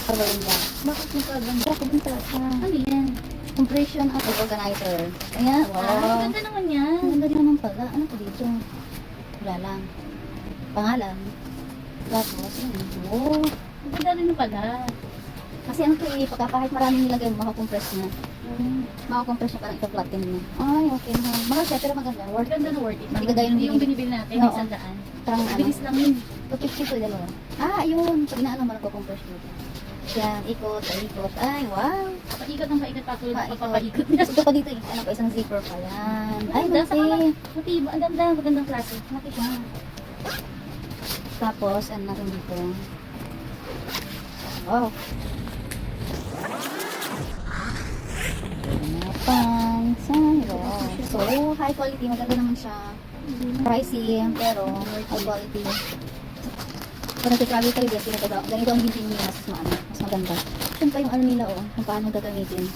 Carolina. Bakit yung program? Bakit yung talaga? Ano yan? Compression at organizer. Ayan, Ah, wow. ganda naman yan. Ang ganda naman pala. Ano po dito? Wala lang. Pangalan. Tapos, yun. Oh. Ang ganda rin pala. Kasi ano to eh, pagka kahit maraming nilagay mo, makakompress na. Makakompress na parang ito-flatten mo. Ay, okay na. Mahal siya, pero maganda. Worth Ganda it. na worth it. Hindi kagaya nung Yung binibili natin, Oo. 100. Parang ano, Bilis lang yun. 250 to dalawa. Ah, ayun. Pag inaano mo, nagko-compress dito. Yan, ikot, ikot. Ay, wow. Paikot ng paikot pa tulad ng Paikot. papaikot niya. Ito pa dito, ano pa, isang zipper pa yan. Ay, Ay, ganda. okay. Matiba. Ang ganda. Magandang klase. Mati siya. Tapos, ano natin dito? Wow. Pants. Ay, wow. So, high quality. Maganda naman siya. Pricey, pero high quality. Kung nag-travel kayo, ganito ang gintin niya. Mas maganda. Siyempre yung ano nila, kung paano gagamitin.